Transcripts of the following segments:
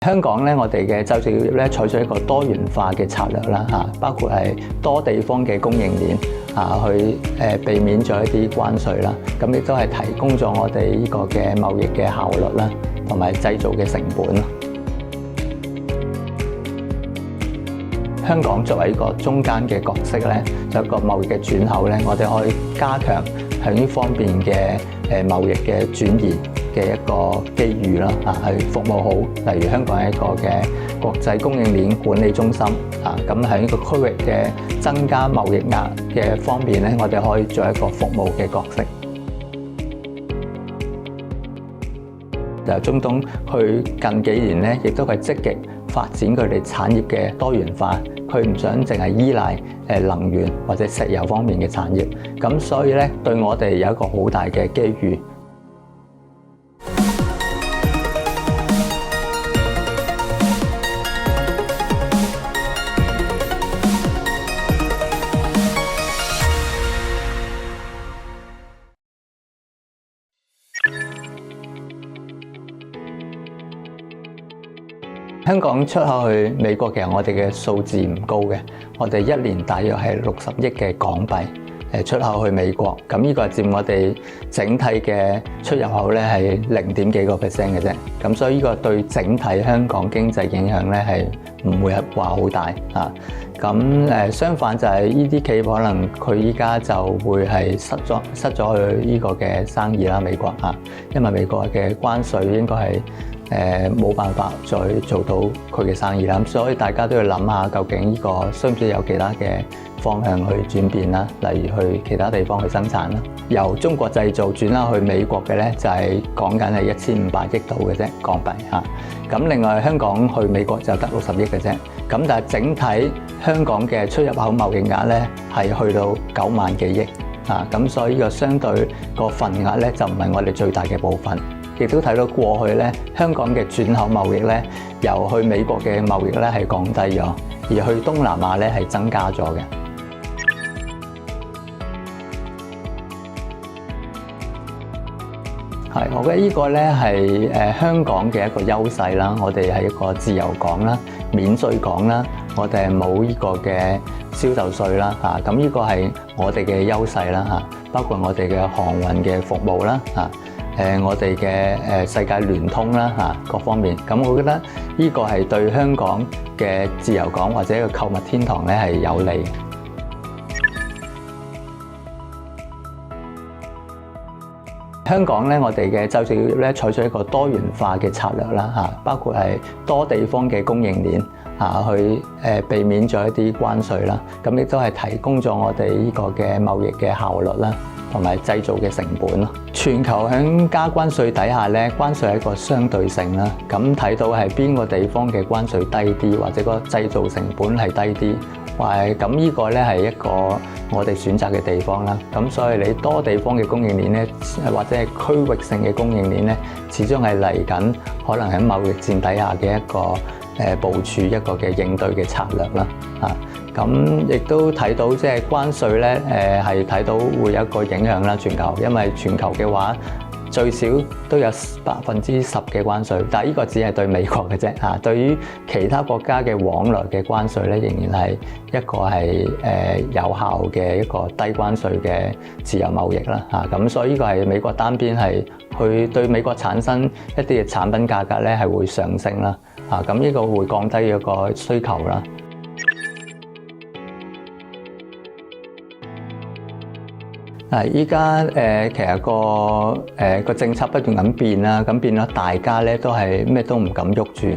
香港咧，我哋嘅製造業咧採取一個多元化嘅策略啦，包括係多地方嘅供應鏈去避免咗一啲關稅啦，咁亦都係提供咗我哋呢個嘅貿易嘅效率啦，同埋製造嘅成本咯。香港作為一個中間嘅角色咧，就一個貿易嘅轉口咧，我哋可以加強喺呢方面嘅貿易嘅轉移嘅一個機遇啦，去服務好，例如香港係一個嘅國際供應鏈管理中心，咁喺呢個區域嘅增加貿易額嘅方面咧，我哋可以做一個服務嘅角色。就中東佢近幾年咧，亦都係積極發展佢哋產業嘅多元化，佢唔想淨係依賴能源或者石油方面嘅產業，咁所以咧對我哋有一個好大嘅機遇。香港出口去美國，其實我哋嘅數字唔高嘅，我哋一年大約係60億嘅港幣出口去美國，咁呢個係佔我哋整體嘅出入口咧係0.幾個%嘅啫，咁所以呢個對整體香港經濟影響咧係唔會係話好大啊。咁相反就係呢啲企業可能佢依家就會係失咗佢呢個嘅生意啦，美國因為美國嘅關稅應該係冇辦法再做到佢嘅生意啦，咁所以大家都要諗下究竟呢個需唔需要有其他嘅方向去轉變啦，例如去其他地方去生產啦。由中國製造轉啦去美國嘅咧，就係講緊係1500億度嘅啫港幣嚇。咁另外香港去美國就得60億嘅啫。咁但係整體香港嘅出入口貿易額咧係去到9萬幾億嚇。咁所以呢個相對個份額咧就唔係我哋最大嘅部分。亦都睇到過去咧，香港嘅轉口貿易咧，由去美國嘅貿易咧係降低咗，而去東南亞咧係增加咗嘅。係，我覺得呢個咧係香港嘅一個優勢啦。我哋係一個自由港啦，免稅港啦，我哋係冇呢個嘅銷售稅啦咁呢個係我哋嘅優勢啦包括我哋嘅航運嘅服務啦我哋嘅世界聯通啦各方面，咁我覺得呢個係對香港嘅自由港或者一個購物天堂咧係有利。香港咧，我哋嘅製造業咧採取一個多元化嘅策略啦包括係多地方嘅供應鏈去避免咗一啲關稅啦，咁亦都係提供咗我哋呢個嘅貿易嘅效率啦，同埋製造嘅成本咯。全球喺加關稅底下咧，關稅係一個相對性啦。咁睇到係邊個地方嘅關稅低啲，或者個製造成本係低啲，咁呢個咧係一個我哋選擇嘅地方啦。咁所以你多地方嘅供應鏈咧，或者係區域性嘅供應鏈咧，始終係嚟緊可能喺貿易戰底下嘅一個部署一個嘅應對嘅策略啦咁亦都睇到即係關稅咧係睇到會有一個影響啦全球，因為全球嘅話最少都有10%嘅關稅，但係呢個只係對美國嘅啫對於其他國家嘅往來嘅關稅咧，仍然係一個係有效嘅一個低關稅嘅自由貿易啦咁所以呢個係美國單邊係去對美國產生一啲嘅產品價格咧係會上升啦咁呢個會降低一個需求啦。依家其實個政策不斷咁變啦，咁變咗大家咧都係咩都唔敢喐住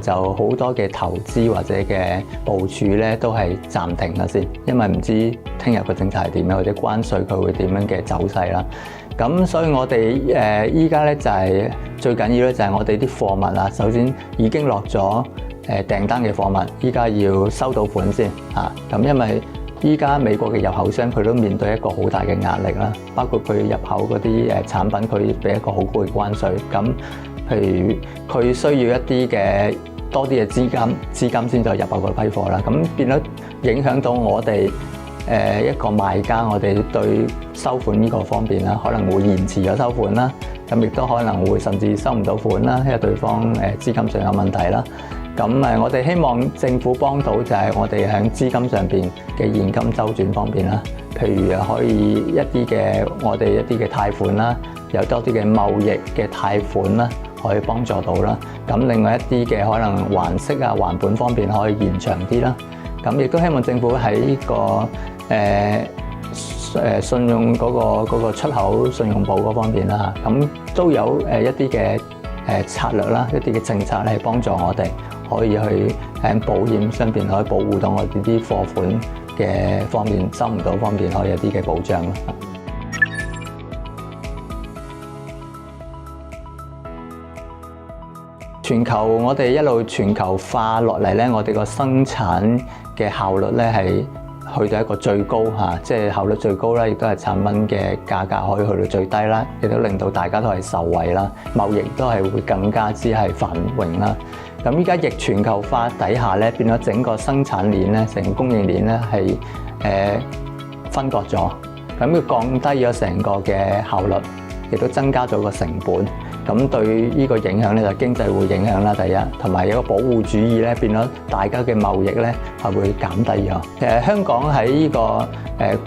就好多嘅投資或者嘅部署咧都係暫停啦先，因為唔知聽日個政策係點樣，或者關稅佢會點樣嘅走勢啦。咁所以我哋依家咧就係最緊要咧就係我哋啲貨物首先已經落咗訂單嘅貨物，依家要收到款先咁因為依家美國嘅入口商佢都面對一個好大嘅壓力啦，包括佢入口嗰啲產品佢俾一個好高嘅關稅，咁譬如佢需要一啲嘅多啲嘅資金先再入口嗰批貨啦，咁變咗影響到我哋一個賣家，我哋對收款呢個方面啦，可能會延遲咗收款啦，咁亦都可能會甚至收唔到款啦，因為對方資金上有問題啦。咁我哋希望政府幫到就係我哋喺資金上邊嘅現金周轉方面啦，譬如可以一啲嘅我哋一啲嘅貸款啦，有多啲嘅貿易嘅貸款啦，可以幫助到啦。咁另外一啲嘅可能還息啊、還本方面可以延長啲啦。咁亦都希望政府喺呢個信用嗰個出口信用保嗰方面啦，咁都有一啲嘅策略啦，一啲嘅政策咧，係幫助我哋可以去喺保險上邊可以保護到我哋啲貨款嘅方面，收唔到方面可以有啲嘅保障咯。全球我哋一路全球化落嚟咧，我哋個生產嘅效率咧係去到一個最高嚇，即係效率最高啦，亦都係產品嘅價格可以去到最低啦，亦都令到大家都係受惠啦，貿易都係會更加之係繁榮啦。咁依家逆全球化底下咧，變咗整個生產鏈咧，成個供應鏈咧係分割咗，咁佢降低咗成個嘅效率，亦都增加咗個成本。咁對呢個影響咧，就經濟會影響啦。第一，同埋有個保護主義咧，變咗大家嘅貿易咧係會減低咗。其實香港喺呢個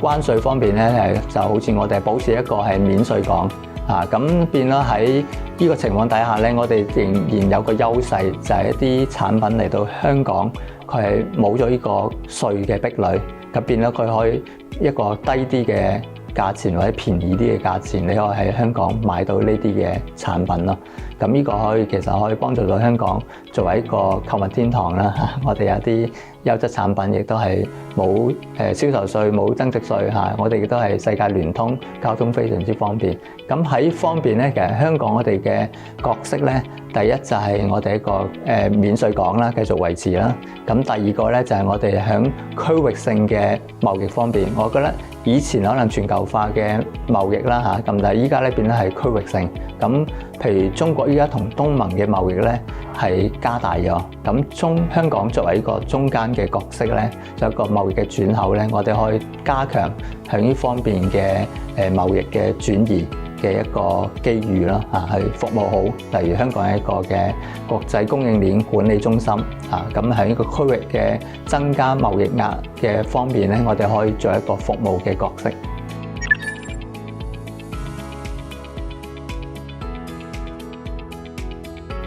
關稅方面咧，就好似我哋保持一個係免稅港啊，咁變咗喺呢個情況底下咧，我哋仍然有個優勢，就係一啲產品嚟到香港，佢係冇咗呢個稅嘅壁壘，咁變咗佢可以一個低啲嘅價錢或者便宜啲嘅價錢，你可以喺香港買到呢啲嘅產品咯。咁呢個其實可以幫助到香港作為一個購物天堂啦。我哋有啲優質產品，亦都係冇銷售稅、冇增值稅嚇。我哋亦都係世界聯通，交通非常之方便。咁喺方面咧，其實香港我哋嘅角色咧，第一就係我哋一個免稅港啦，繼續維持啦。咁第二個咧就係我哋喺區域性嘅貿易方面，我覺得以前可能全球化嘅貿易啦嚇，咁但係依家咧變咗係區域性。咁譬如中國依家同東盟嘅貿易咧係加大咗，咁香港作為一個中間嘅角色咧，就一個貿易嘅轉口咧，我哋可以加強喺呢方面嘅貿易嘅轉移嘅一個機遇啦嚇，去服務好。例如香港係一個嘅國際供應鏈管理中心啊，咁喺呢個區域嘅增加貿易額嘅方面咧，我哋可以做一個服務嘅角色。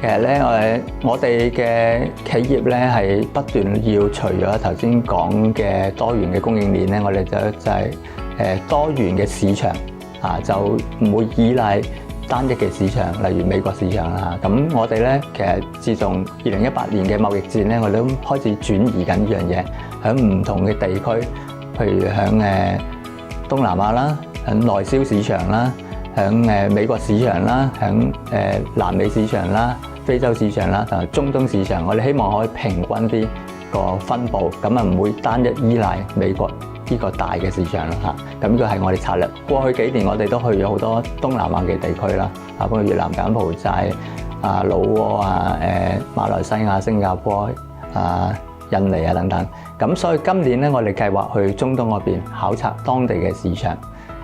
其實咧，我哋嘅企業咧係不斷要除咗頭先講嘅多元嘅供應鏈咧，我哋就係多元嘅市場啊，就唔會依賴單一嘅市場，例如美國市場啦。咁我哋咧其實自從2018年嘅貿易戰咧，我哋都開始轉移緊呢樣嘢，喺唔同嘅地區，譬如喺東南亞啦，喺內銷市場啦，喺美國市場啦，喺南美市場啦、非洲市場啦同埋中東市場，我哋希望可以平均啲個分佈，咁啊唔會單一依賴美國呢個大嘅市場啦嚇。咁呢個係我哋策略。過去幾年我哋都去咗好多東南亞嘅地區啦，包括越南、柬埔寨、老撾啊、馬來西亞、新加坡啊、印尼啊等等。咁所以今年咧，我哋計劃去中東嗰邊考察當地嘅市場。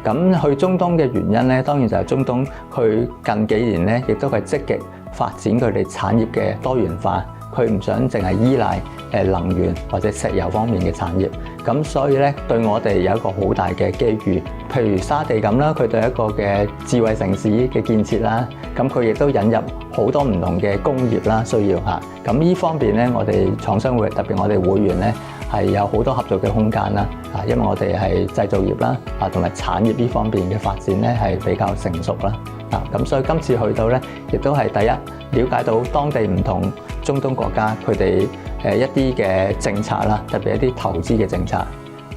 咁去中東嘅原因咧，當然就係中東佢近幾年咧，亦都係積極發展佢哋產業嘅多元化，佢唔想淨係依賴能源或者石油方面嘅產業。咁所以咧，對我哋有一個好大嘅機遇。譬如沙地咁啦，佢對一個嘅智慧城市嘅建設啦，咁佢亦都引入好多唔同嘅工業啦，需要嚇。咁呢方面咧，我哋廠商會特別我哋會員咧係有好多合作嘅空間啦。啊，因為我哋係製造業啦，啊同埋產業呢方面嘅發展咧係比較成熟啦。啊，咁所以今次去到咧，亦都係第一了解到當地唔同中東國家佢哋一啲嘅政策啦，特別一啲投資嘅政策，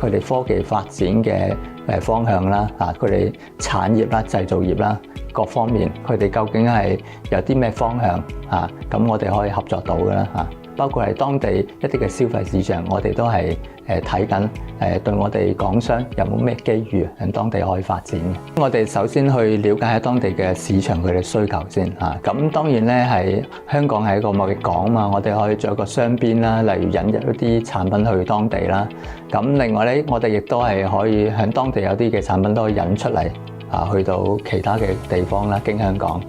佢哋科技發展嘅方向啦，啊佢哋產業啦、製造業啦各方面，佢哋究竟係有啲咩方向啊？咁我哋可以合作到嘅啦嚇。包括係當地一啲嘅消費市場，我哋都係睇緊對我哋港商有冇咩機遇喺當地可以發展嘅。我哋首先去了解下當地嘅市場佢哋需求先嚇。咁當然咧係香港係一個貿易港啊嘛，我哋可以做一個雙邊啦，例如引入一啲產品去當地啦。咁另外咧，我哋亦都係可以喺當地有啲嘅產品都可以引出嚟去到其他嘅地方啦，經香港。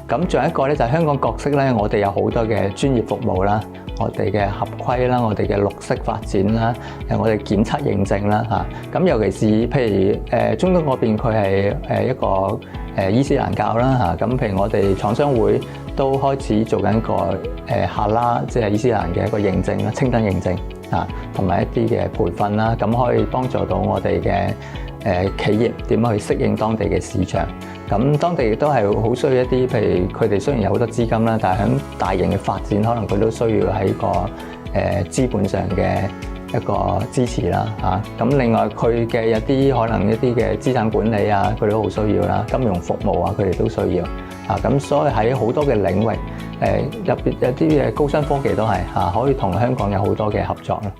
咁仲有一個咧就係香港角色咧，我哋有好多嘅專業服務啦，我哋嘅合規啦，我哋嘅綠色發展啦，我哋檢測認證啦嚇。咁尤其是譬如中東嗰邊佢係一個伊斯蘭教啦嚇，咁譬如我哋廠商會都開始做緊一個哈拉，即係伊斯蘭嘅一個認證啦，清真認證啊，同埋一啲嘅培訓啦，咁可以幫助到我哋嘅企業點樣去適應當地嘅市場。咁當地亦都係好需要一啲，譬如佢哋雖然有好多資金啦，但係喺大型嘅發展，可能佢都需要喺個資本上嘅一個支持啦嚇。咁另外佢嘅有啲可能一啲嘅資產管理啊，佢都好需要啦，金融服務啊，佢哋都需要啊。咁所以喺好多嘅領域，入邊有啲嘅高新科技都係嚇，可以同香港有好多嘅合作啦。